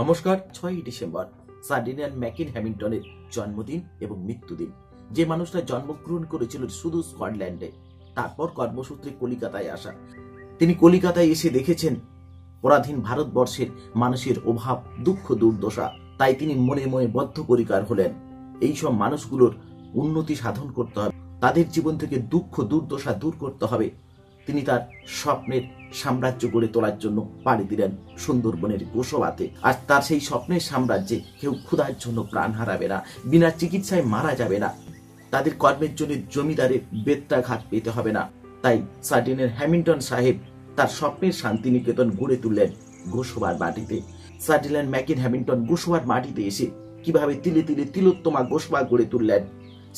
নমস্কার। 6ই ডিসেম্বর সার্ডিনিয়ান ম্যাকিন হ্যামিল্টনের জন্মদিন এবং মৃত্যুদিন। যে মানুষটা জন্মগ্রহণ করেছিল শুধু স্কটল্যান্ডে, তারপর কর্মসূত্রে কলিকাতায় আসা। তিনি কলিকাতায় এসে দেখেছেন পরাধীন ভারতবর্ষের মানুষের অভাব, দুঃখ, দুর্দশা। তাই তিনি মনে মনে বদ্ধপরিকর হলেন এইসব মানুষগুলোর উন্নতি সাধন করতে হবে, তাদের জীবন থেকে দুঃখ দুর্দশা দূর করতে হবে। তিনি তার স্বপ্নের সাম্রাজ্য গড়ে তোলার জন্য পাড়ি দিলেন সুন্দরবনের গোসবাতে। আর তার সেই স্বপ্নের সাম্রাজ্যে কেউ ক্ষুধার জন্য প্রাণ হারাবে না, বিনা চিকিৎসায় মারা যাবে না, তাদের কর্মের জন্য জমিদারের বেত্রাঘাত পেতে হবে না। তাই সার্ডিনিয়ান হ্যামিল্টন সাহেব তার স্বপ্নের শান্তিনিকেতন গড়ে তুললেন গোসবার মাটিতে। সার্ডিনিয়ান ম্যাকিন হ্যামিল্টন গোসবার মাটিতে এসে কিভাবে তিলে তিলে তিলোত্তমা গোসবা গড়ে তুললেন,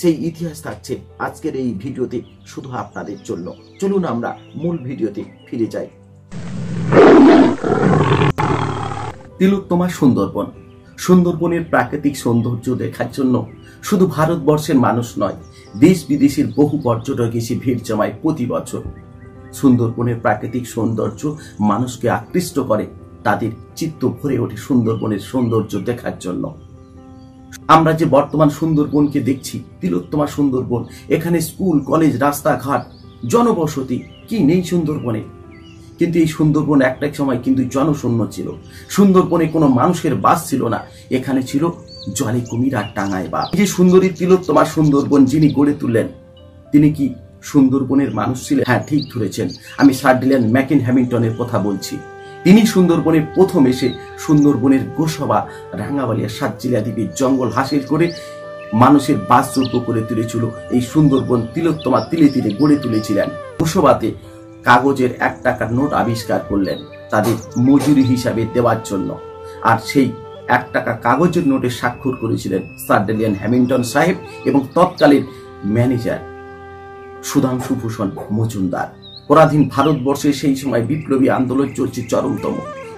সেই ইতিহাস থাকছে আজকের এই ভিডিওতে শুধু আপনাদের জন্য। চলুন আমরা মূল ভিডিওতে ফিরে যাই। তিলোত্তমা সুন্দরবন। সুন্দরবনের প্রাকৃতিক সৌন্দর্য দেখার জন্য শুধু ভারতবর্ষের মানুষ নয়, দেশ বিদেশের বহু পর্যটক এসে ভিড় জমায় প্রতি বছর। সুন্দরবনের প্রাকৃতিক সৌন্দর্য মানুষকে আকৃষ্ট করে, তাদের চিত্ত ভরে ওঠে সুন্দরবনের সৌন্দর্য দেখার জন্য। আমরা যে বর্তমান সুন্দরবনকে দেখছি, তিলোত্তমা সুন্দরবন, এখানে স্কুল, কলেজ, রাস্তাঘাট, জনবসতি কি নেই সুন্দরবনে? কিন্তু এই সুন্দরবন একটা সময় কিন্তু জনশূন্য ছিল। সুন্দরবনে কোনো মানুষের বাস ছিল না, এখানে ছিল জলে কুমির আর টাঙায় বাস। যে সুন্দরী তিলোত্তমা সুন্দরবন যিনি গড়ে তুললেন, তিনি কি সুন্দরবনের মানুষ ছিলেন? হ্যাঁ, ঠিক ধরেছেন, আমি সার্ডিনিয়ান ম্যাকিন হ্যামিল্টনের কথা বলছি। তিনি সুন্দরবনে প্রথম এসে সুন্দরবনের গোসবা, রাঙ্গাবালিয়া, সাতচিলা দ্বীপে জঙ্গল হাসিল করে মানুষের বাসযোগ্য করে তুলেছিল। এই সুন্দরবন তিলোত্তমা তিলে তিলে গড়ে তুলেছিলেন। গোসবাতে কাগজের 1 টাকার নোট আবিষ্কার করলেন তাদের মজুরি হিসাবে দেওয়ার জন্য। আর সেই 1 টাকা কাগজের নোটে স্বাক্ষর করেছিলেন সার্ডিনিয়ান হ্যামিল্টন সাহেব এবং তৎকালীন ম্যানেজার সুধাংশু ভূষণ মজুমদার। পরাধীন ভারতবর্ষে সেই সময় বিপ্লবী আন্দোলন চলছে চরমতম,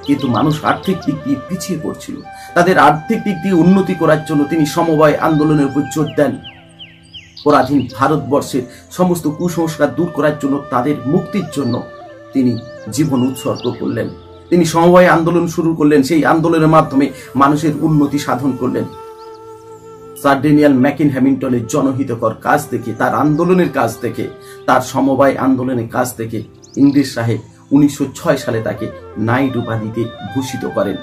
কিন্তু মানুষ আর্থিক দিক দিয়ে পিছিয়ে পড়ছিল। তাদের আর্থিক দিক দিয়ে উন্নতি করার জন্য তিনি সমবায় আন্দোলনের উপর জোর দেন। পরাধীন ভারতবর্ষের সমস্ত কুসংস্কার দূর করার জন্য, তাদের মুক্তির জন্য তিনি জীবন উৎসর্গ করলেন। তিনি সমবায় আন্দোলন শুরু করলেন, সেই আন্দোলনের মাধ্যমে মানুষের উন্নতি সাধন করলেন। সার্ডিনিয়ান ম্যাকিন হ্যামিল্টনের জনহিতকর কাজ থেকে, তার আন্দোলনের কাজ থেকে, তার সমবায় আন্দোলনের কাজ থেকে ইংরেজ সাহেব 1906 সালে তাকে নাইট উপাধিতে ভূষিত করেন।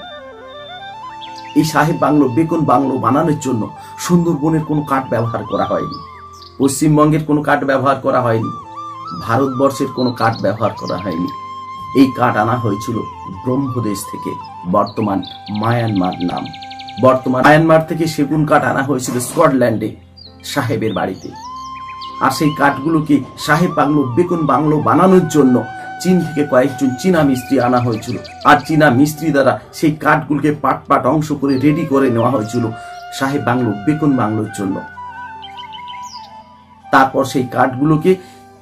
এই সাহেব বাংলো, বেকন বাংলো বানানোর জন্য সুন্দরবনের কোনো কাঠ ব্যবহার করা হয়নি, পশ্চিমবঙ্গের কোনো কাঠ ব্যবহার করা হয়নি, ভারতবর্ষের কোনো কাঠ ব্যবহার করা হয়নি। এই কাঠ আনা হয়েছিল ব্রহ্মদেশ থেকে, বর্তমান মায়ানমার নাম। বর্তমান মায়ানমার থেকে সেগুন কাঠ আনা হয়েছিল স্কটল্যান্ডে সাহেবের বাড়িতে। আর সেই কাঠগুলোকে সাহেব বাংলো, বেকন বাংলো বানানোর জন্য চীন থেকে কয়েকজন চীনা মিস্ত্রি আনা হয়েছিল। আর চীনা মিস্ত্রি দ্বারা সেই কাঠগুলোকে পাট পাট অংশ করে রেডি করে নেওয়া হয়েছিল সাহেব বাংলো, বেকন বাংলোর জন্য। তারপর সেই কাঠগুলোকে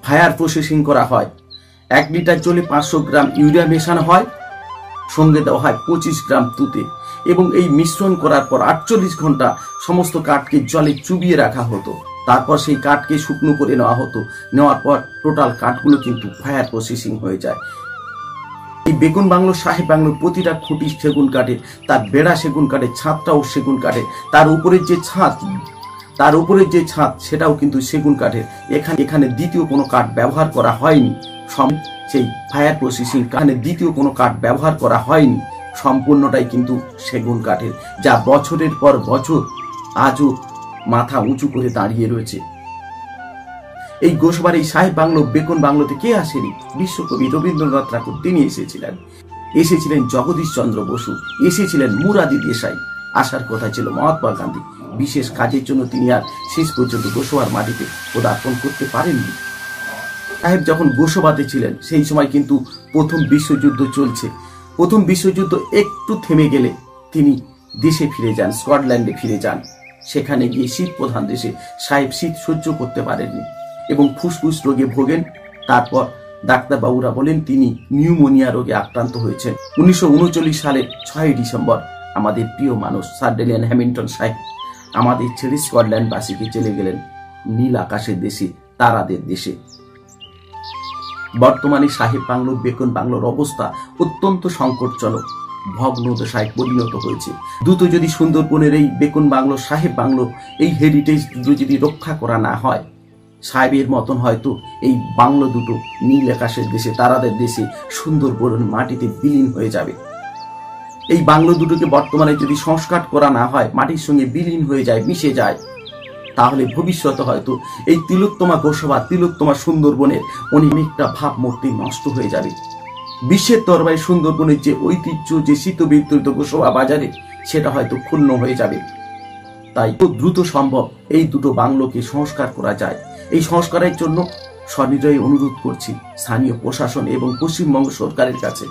ফায়ার প্রসেসিং করা হয়। 1 লিটার জলে 500 গ্রাম ইউরিয়া মেশানো হয়, সঙ্গে দেওয়া হয় 25 গ্রাম তুতে, এবং এই মিশ্রণ করার পর 48 ঘন্টা সমস্ত কাঠকে জলে চুবিয়ে রাখা হতো। তারপর সেই কাঠকে শুকনো করে নেওয়া হতো। নেওয়ার পর টোটাল কাঠগুলো কিন্তু ফায়ার প্রসেসিং হয়ে যায়। এই বেকন বাংলো, সাহেব বাংলো প্রতিটা খুঁটি সেগুন কাঠের, তার বেড়া সেগুন কাঠের, ছাদটাও সেগুন কাঠের, তার উপরের যে ছাদ সেটাও কিন্তু সেগুন কাঠের। এখানে দ্বিতীয় কোনো কাঠ ব্যবহার করা হয়নি। সেই ফায়ার প্রসেসিং কারণে দ্বিতীয় কোনো কাঠ ব্যবহার করা হয়নি, সম্পূর্ণটাই কিন্তু সেগুন কাঠের, যা বছরের পর বছর আজও মাথা উঁচু করে দাঁড়িয়ে রয়েছে। এই গোসবার, এই সাহেব বাংলো, বেকন বাংলোতে কে আসেনি? বিশ্বকবি রবীন্দ্রনাথ ঠাকুর, তিনি এসেছিলেন জগদীশ চন্দ্র বসু, এসেছিলেন মুরাদি দেশাই, আসার কথা ছিল মহাত্মা গান্ধী। বিশেষ কাজের জন্য তিনি আর শেষ পর্যন্ত গোসবার মাটিতে পদার্পণ করতে পারেননি। সাহেব যখন গোসবাতে ছিলেন সেই সময় কিন্তু প্রথম বিশ্বযুদ্ধ চলছে। প্রথম বিশ্বযুদ্ধ একটু থেমে গেলে তিনি দেশে ফিরে যান, স্কটল্যান্ডে ফিরে যান। সেখানে গিয়ে শীত প্রধান দেশে সাহেব শীত সহ্য করতে পারেননি এবং ফুসফুস রোগে ভোগেন। তারপর ডাক্তারবাবুরা বলেন তিনি নিউমোনিয়া রোগে আক্রান্ত হয়েছেন। 1939 সালের 6ই ডিসেম্বর আমাদের প্রিয় মানুষ সার্ডিনিয়ান হ্যামিল্টন সাহেব আমাদের ছেড়ে স্কটল্যান্ডবাসীকে চলে গেলেন নীল আকাশের দেশে, তারাদের দেশে। বর্তমানে সাহেব বাংলো, বেকন বাংলোর অবস্থা অত্যন্ত সংকটজনক। ভগ্নদশায় পরিণত হয়েছে। দ্রুত যদি সুন্দরবনের এই বেকন বাংলো, সাহেব বাংলো, এই হেরিটেজ দুটো যদি রক্ষা করা না হয়, সাহেবের মতন হয়তো এই বাংলো দুটো নীল আকাশের দেশে, তারাদের দেশে, সুন্দরবনের মাটিতে বিলীন হয়ে যাবে। এই বাংলো দুটোকে বর্তমানে যদি সংস্কার করা না হয়, মাটির সঙ্গে বিলীন হয়ে যায়, মিশে যায়, তাহলে ভবিষ্যতে হয়তো এই তিলোত্তমা গোসবা, তিলোত্তমা সুন্দরবনের অনেকটা ভাবমূর্তি নষ্ট হয়ে যাবে। বিশ্বের দরবারে সুন্দরবনের যে ঐতিহ্য, যে শীতবিদ্যুৎ গোসবা বাজারে, সেটা হয়তো ক্ষুণ্ণ হয়ে যাবে। তাই খুব দ্রুত সম্ভব এই দুটো বাংলোকে সংস্কার করা যায়। এই সংস্কারের জন্য সনির্দয়ে অনুরোধ করছি স্থানীয় প্রশাসন এবং পশ্চিমবঙ্গ সরকারের কাছে।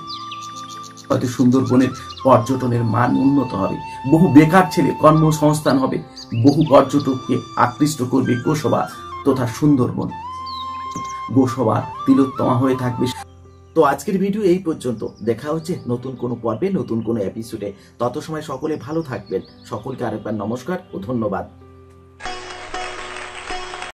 হয়তো সুন্দরবনের পর্যটনের মান উন্নত হবে, বহু বেকার ছেলে কর্মসংস্থান হবে, বহু পর্যটককে আকৃষ্ট করবে গোসবা তথা সুন্দরবন। গোসবা তিলোত্তমা হয়ে থাকবে। তো আজকের ভিডিও এই পর্যন্ত। দেখা হচ্ছে নতুন কোনো পর্বে, নতুন কোনো এপিসোডে। তত সময় সকলে ভালো থাকবেন। সকলকে আরেকবার নমস্কার ও ধন্যবাদ।